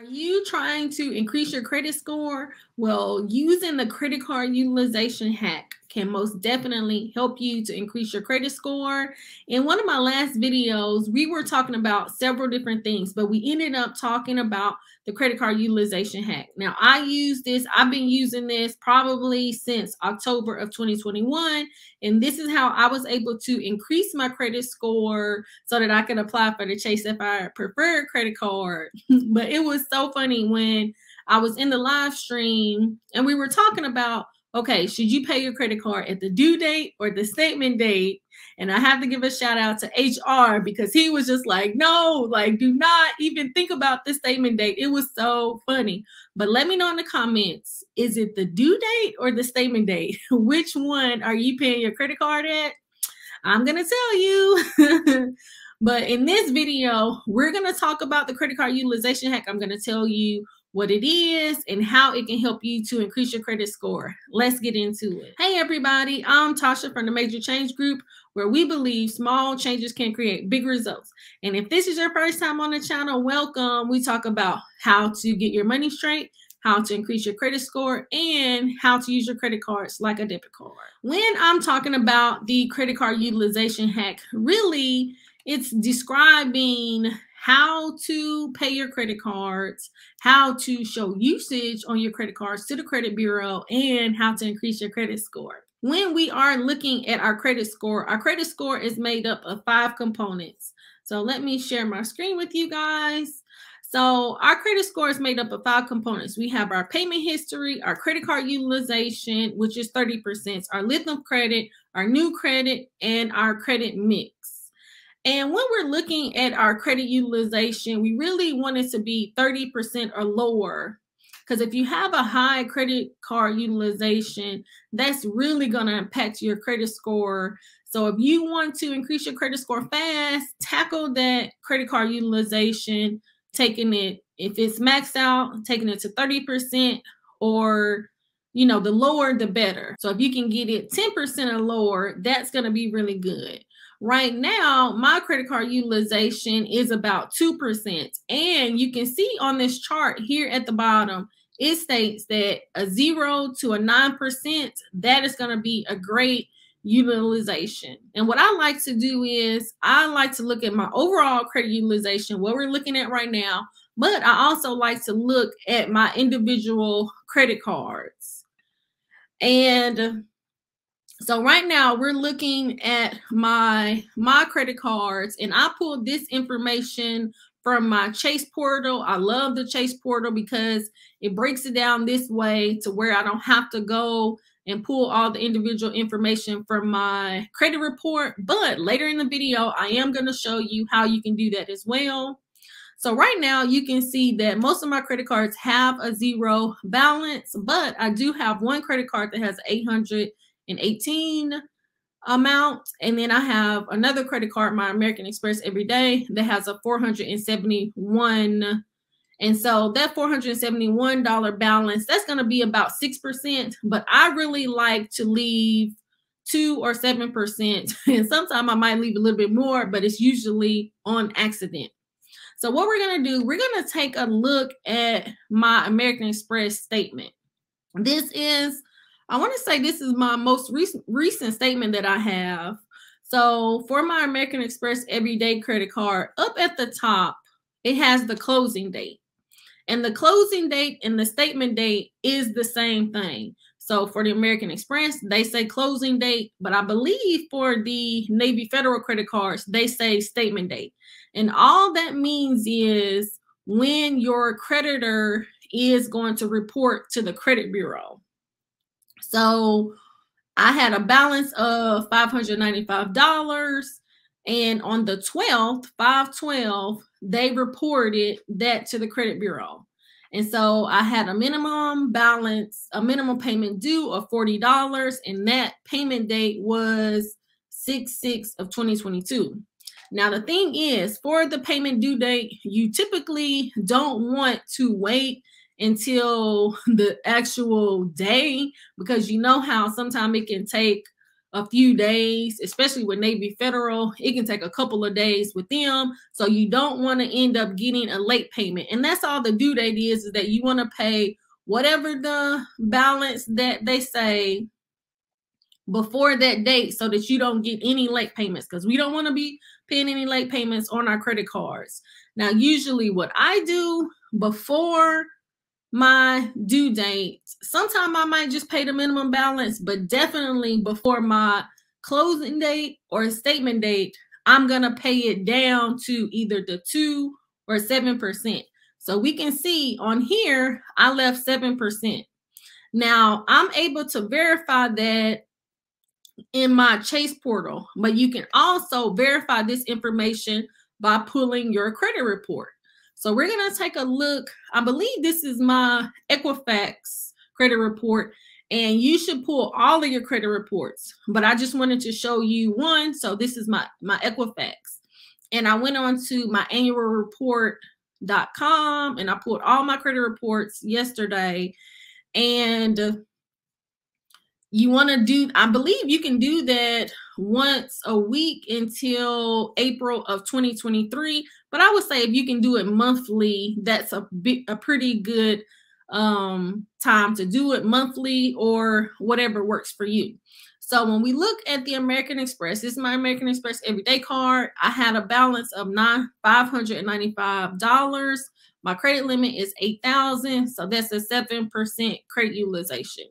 Are you trying to increase your credit score? Well, using the credit card utilization hack can most definitely help you to increase your credit score. In one of my last videos, we were talking about several different things, but we ended up talking about the credit card utilization hack. Now, I've been using this probably since October of 2021, and this is how I was able to increase my credit score so that I could apply for the Chase FI preferred credit card. But it was so funny when I was in the live stream and we were talking about, okay, should you pay your credit card at the due date or the statement date? And I have to give a shout out to HR because he was just like, no, like, do not even think about the statement date. It was so funny. But let me know in the comments, is it the due date or the statement date? Which one are you paying your credit card at? I'm going to tell you. But in this video, we're going to talk about the credit card utilization hack. I'm going to tell you what it is and how it can help you to increase your credit score. Let's get into it. Hey, everybody. I'm Tasha from the Major Change Group, where we believe small changes can create big results. And if this is your first time on the channel, welcome. We talk about how to get your money straight, how to increase your credit score, and how to use your credit cards like a debit card. When I'm talking about the credit card utilization hack, really, it's describing how to pay your credit cards, how to show usage on your credit cards to the credit bureau, and how to increase your credit score. When we are looking at our credit score is made up of 5 components. So let me share my screen with you guys. So our credit score is made up of 5 components. We have our payment history, our credit card utilization, which is 30%, our length of credit, our new credit, and our credit mix. And when we're looking at our credit utilization, we really want it to be 30% or lower. Because if you have a high credit card utilization, that's really going to impact your credit score. So if you want to increase your credit score fast, tackle that credit card utilization, taking it, if it's maxed out, taking it to 30%, or the lower the better. So if you can get it 10% or lower, that's going to be really good. Right now, my credit card utilization is about 2%. And you can see on this chart here at the bottom, it states that a 0 to a 9%, that is going to be a great utilization. And what I like to do is I like to look at my overall credit utilization, what we're looking at right now, but I also like to look at my individual credit cards. And so right now we're looking at my credit cards, and I pulled this information from my Chase portal. I love the Chase portal because it breaks it down this way to where I don't have to go and pull all the individual information from my credit report. But later in the video, I am going to show you how you can do that as well. So right now you can see that most of my credit cards have a 0 balance, but I do have one credit card that has 818 amount, and then I have another credit card, my American Express Everyday, that has a 471. And so that $471 balance, that's going to be about 6%, but I really like to leave 2 or 7%, and sometimes I might leave a little bit more, but it's usually on accident. So what we're going to do, we're going to take a look at my American Express statement. This is my most recent statement that I have. So for my American Express Everyday credit card, up at the top, it has the closing date. And the closing date and the statement date is the same thing. So for the American Express, they say closing date, but I believe for the Navy Federal credit cards, they say statement date. And all that means is when your creditor is going to report to the credit bureau. So I had a balance of $595, and on the 12th, 5/12, they reported that to the credit bureau. And so I had a minimum balance, a minimum payment due of $40, and that payment date was 6/6 of 2022. Now, the thing is, for the payment due date, you typically don't want to wait until the actual day, because you know how sometimes it can take a few days, especially with Navy Federal. It can take a couple of days with them. So you don't want to end up getting a late payment. And that's all the due date is that you want to pay whatever the balance that they say before that date so that you don't get any late payments, because we don't want to be paying any late payments on our credit cards. Now, usually what I do before my due date, sometimes I might just pay the minimum balance, but definitely before my closing date or statement date, I'm going to pay it down to either the 2 or 7%. So we can see on here, I left 7%. Now, I'm able to verify that in my Chase portal, but you can also verify this information by pulling your credit report. So we're going to take a look. I believe this is my Equifax credit report, and you should pull all of your credit reports, but I just wanted to show you one. So this is my Equifax, and I went on to my annualreport.com and I pulled all my credit reports yesterday. And you want to do, I believe you can do that once a week until April of 2023. But I would say if you can do it monthly, that's a pretty good time to do it monthly, or whatever works for you. So when we look at the American Express, this is my American Express everyday card. I had a balance of $595. My credit limit is $8,000. So that's a 7% credit utilization.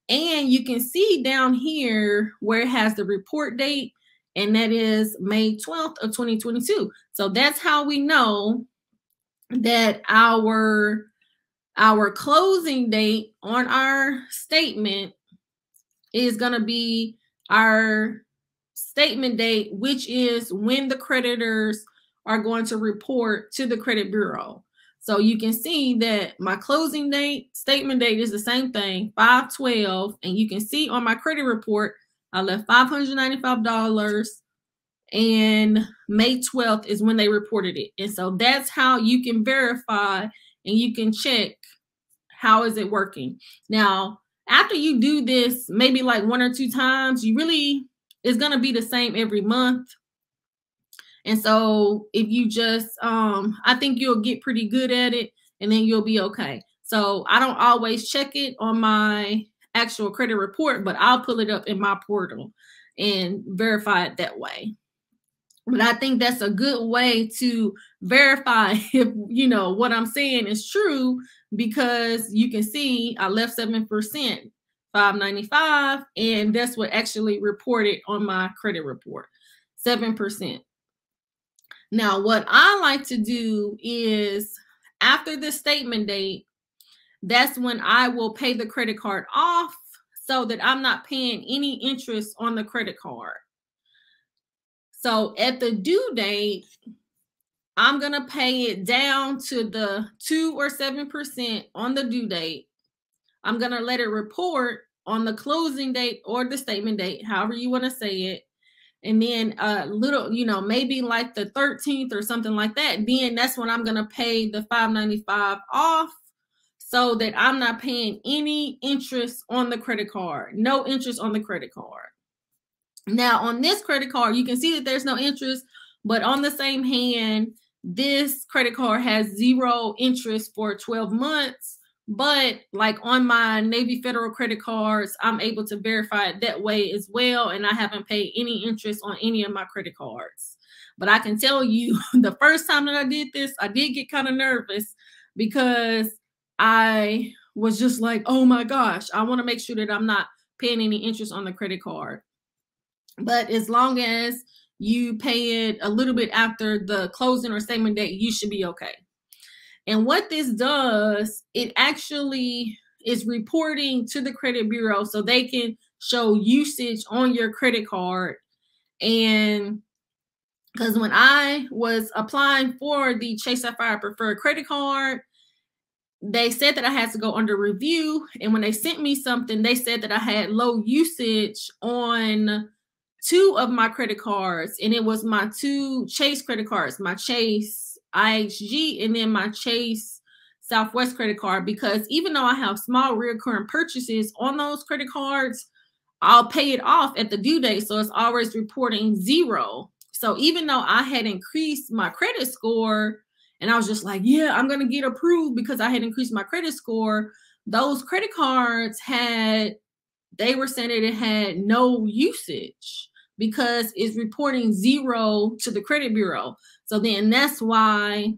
And you can see down here where it has the report date, and that is May 12th of 2022. So that's how we know that our closing date on our statement is going to be our statement date, which is when the creditors are going to report to the credit bureau. So you can see that my closing date, statement date is the same thing, 5/12, and you can see on my credit report, I left $595, and May 12th is when they reported it. And so that's how you can verify and you can check how is it working. Now, after you do this, maybe like 1 or 2 times, it's going to be the same every month. And so if you just, I think you'll get pretty good at it, and then you'll be okay. So I don't always check it on my actual credit report, but I'll pull it up in my portal and verify it that way. But I think that's a good way to verify if, you know, what I'm saying is true, because you can see I left 7%, $595, and that's what actually reported on my credit report, 7%. Now, what I like to do is after the statement date, that's when I will pay the credit card off so that I'm not paying any interest on the credit card. So at the due date, I'm going to pay it down to the 2 or 7% on the due date. I'm going to let it report on the closing date or the statement date, however you want to say it. And then a little, you know, maybe like the 13th or something like that, then that's when I'm going to pay the $595 off so that I'm not paying any interest on the credit card, no interest on the credit card. Now, on this credit card, you can see that there's no interest, but on the same hand, this credit card has 0 interest for 12 months. But like on my Navy Federal credit cards, I'm able to verify it that way as well. And I haven't paid any interest on any of my credit cards. But I can tell you the first time that I did this, I did get kind of nervous because I was just like, oh my gosh, I want to make sure that I'm not paying any interest on the credit card. But as long as you pay it a little bit after the closing or statement date, you should be okay. And what this does, it actually is reporting to the credit bureau so they can show usage on your credit card. And because when I was applying for the Chase Sapphire Preferred credit card, they said that I had to go under review. And when they sent me something, they said that I had low usage on 2 of my credit cards. And it was my 2 Chase credit cards, my Chase IHG and then my Chase Southwest credit card, because even though I have small recurring purchases on those credit cards, I'll pay it off at the due date. So it's always reporting 0. So even though I had increased my credit score and I was just like, yeah, I'm going to get approved because I had increased my credit score, those credit cards they were saying that it had no usage because it's reporting 0 to the credit bureau. So then that's why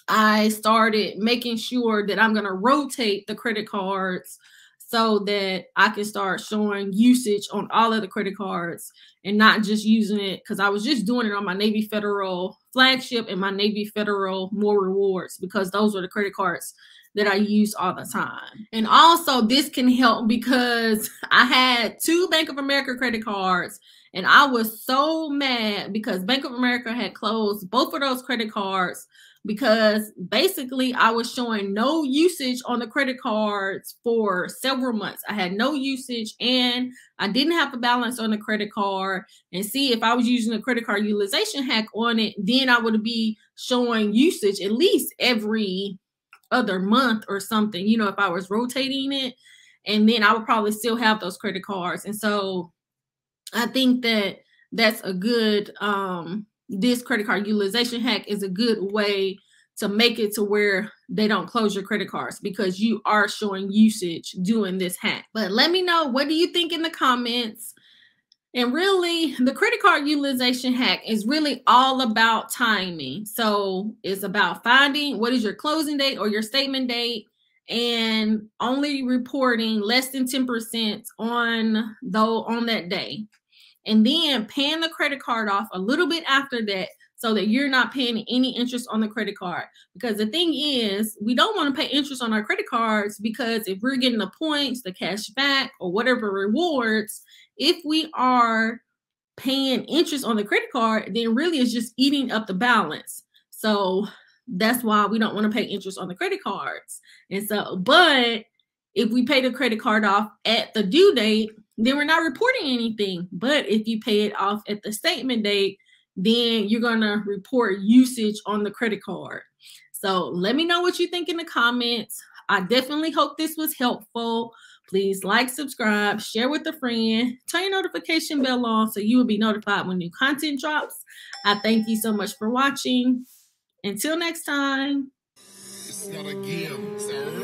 I started making sure that I'm going to rotate the credit cards so that I can start showing usage on all of the credit cards and not just using it, because I was just doing it on my Navy Federal flagship and my Navy Federal More Rewards, because those were the credit cards that I use all the time. And also this can help because I had 2 Bank of America credit cards and I was so mad because Bank of America had closed both of those credit cards because basically I was showing no usage on the credit cards for several months. I had no usage and I didn't have a balance on the credit card. And see, if I was using a credit card utilization hack on it, then I would be showing usage at least every other month or something, you know, if I was rotating it, and then I would probably still have those credit cards. And so I think that that's a good, this credit card utilization hack is a good way to make it to where they don't close your credit cards because you are showing usage doing this hack. But let me know, what do you think in the comments? And really, the credit card utilization hack is really all about timing. So it's about finding what is your closing date or your statement date and only reporting less than 10% on that day. And then paying the credit card off a little bit after that so that you're not paying any interest on the credit card. Because the thing is, we don't want to pay interest on our credit cards because if we're getting the points, the cash back, or whatever rewards, if we are paying interest on the credit card, then really it's just eating up the balance. So that's why we don't want to pay interest on the credit cards. And so, but if we pay the credit card off at the due date, then we're not reporting anything. But if you pay it off at the statement date, then you're going to report usage on the credit card. So let me know what you think in the comments. I definitely hope this was helpful. Please like, subscribe, share with a friend, turn your notification bell on so you will be notified when new content drops. I thank you so much for watching. Until next time. It's not a game, it's a